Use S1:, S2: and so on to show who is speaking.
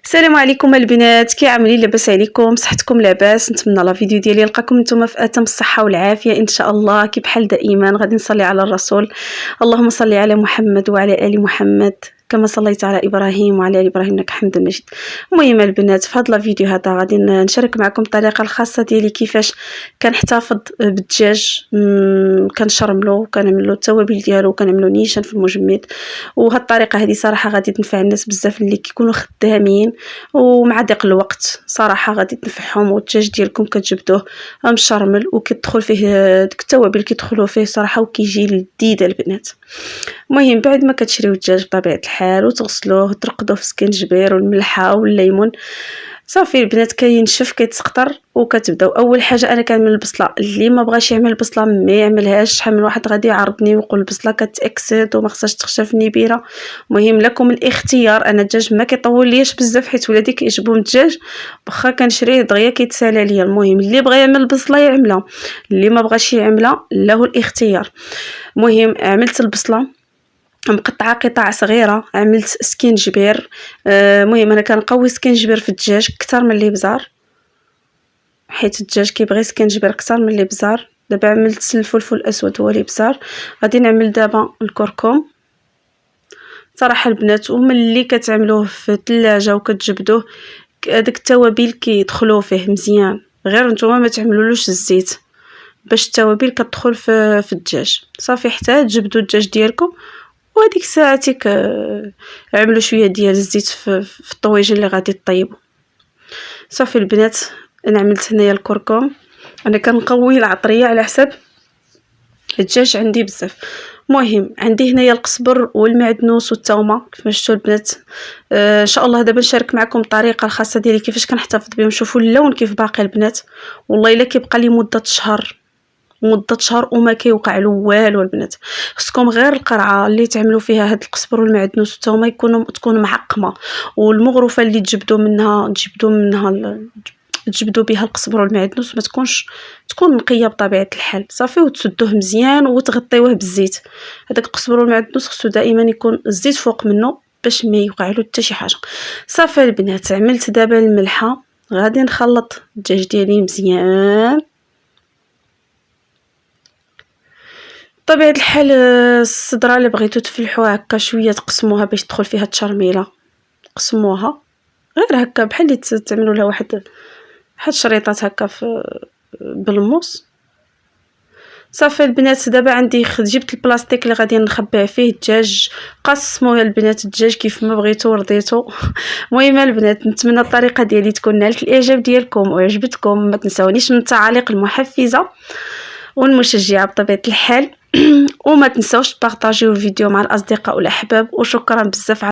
S1: السلام عليكم البنات، كي عاملين؟ لاباس عليكم؟ صحتكم لاباس؟ نتمنى لا فيديو ديالي يلقاكم نتوما في اتم الصحه والعافيه ان شاء الله. كي بحال دائما غادي نصلي على الرسول، اللهم صل على محمد وعلى ال محمد كما صليت على ابراهيم وعلى ال ابراهيم انك حميد مجيد. المهم البنات، في هذا الفيديو هذا غادي نشارك معكم الطريقه الخاصه ديالي كيفاش كنحتفظ بالدجاج. كنشرملو، كنعملو التوابل ديالو، كنعملو نيشان في المجمد. وهاد الطريقه هذه صراحه غادي تنفع الناس بزاف اللي كيكونوا خدامين ومع ضيق الوقت، صراحه غادي تنفعهم. والدجاج ديالكم كتجبدوه مشرمل وكيدخل فيه ديك التوابل كيدخلوا فيه صراحه وكيجي لذيذ البنات. المهم بعد ما كتشريو الدجاج بطبيعه الحال وتغسلوه وترقدوه في سكنجبير والملحه والليمون، صافي البنات كينشف كيتسقطر. وكتبداو اول حاجه انا كنعمل البصله. اللي ما بغاش يعمل البصله ما يعملهاش. شحال من واحد غادي يعرضني ويقول البصله كتاكسد وما خصهاش تخشى في النبيره. المهم لكم الاختيار. انا الدجاج ما كيطول ليش بزاف حيت ولادي كيعجبهم الدجاج، واخا كنشريه دغيا كيتسالى ليا. المهم اللي بغى يعمل البصله يعملها، اللي ما بغاش يعملها له الاختيار. المهم عملت البصله مقطعه قطع صغيره، عملت سكينجبير. المهم انا كنقوي سكينجبير في الدجاج اكثر من الابزار، حيت الدجاج كيبغي سكينجبير اكثر من الابزار. دابا عملت الفلفل الاسود هو الابزار. غادي نعمل دابا الكركم. صراحه البنات وملي كتعملوه في الثلاجه وكتجبدوه داك التوابل كيدخلوا فيه مزيان، غير نتوما ما تعملولوش الزيت باش التوابل كتدخل في الدجاج. صافي حتى تجبدوا الدجاج ديالكم وهذيك ساعتك عملوا شويه ديال الزيت في الطويجين اللي غادي طيبوا. صافي البنات انا عملت هنايا الكركم. انا كنقوي العطريه على حسب الدجاج عندي بزاف. المهم عندي هنايا القزبر والمعدنوس والثومه كيف ما شفتوا البنات. ان شاء الله دابا نشارك معكم الطريقه الخاصه ديالي كيفاش كنحتفظ بهم. شوفوا اللون كيف باقي البنات، والله الا كيبقى لي مده شهر وما كيوقع له والو البنات. خصكم غير القرعه اللي تعملوا فيها هاد القزبر والمعدنوس والثومه تكون معقمه، والمغرفه اللي تجبدوا بها القزبر والمعدنوس ما تكون نقيه بطبيعه الحال. صافي وتسدوه مزيان وتغطيوه بالزيت. هذاك القزبر والمعدنوس خصو دائما يكون الزيت فوق منه باش ما يوقع له حتى شي حاجه. صافي البنات عملت دابا الملحه. غادي نخلط الدجاج ديالي مزيان بطبيعه الحال. الصدره اللي بغيتو تفلحوها هكا شويه تقسموها باش تدخل فيها التشرميله، قسموها غير هكا بحال اللي تعملوا لها واحد شريطات هكا بالموس. صافي البنات دابا عندي جبت البلاستيك اللي غادي نخبع فيه الدجاج. قسموا يا البنات الدجاج كيف ما بغيتو ورضيتو. المهم البنات نتمنى الطريقه ديالي تكون نالت الاعجاب ديالكم وعجبتكم. ما تنساونيش من التعاليق المحفزه والمشجعه بطبيعه الحال. وما تنساوش تبارطاجيو الفيديو مع الاصدقاء والاحباب. وشكرا بزاف.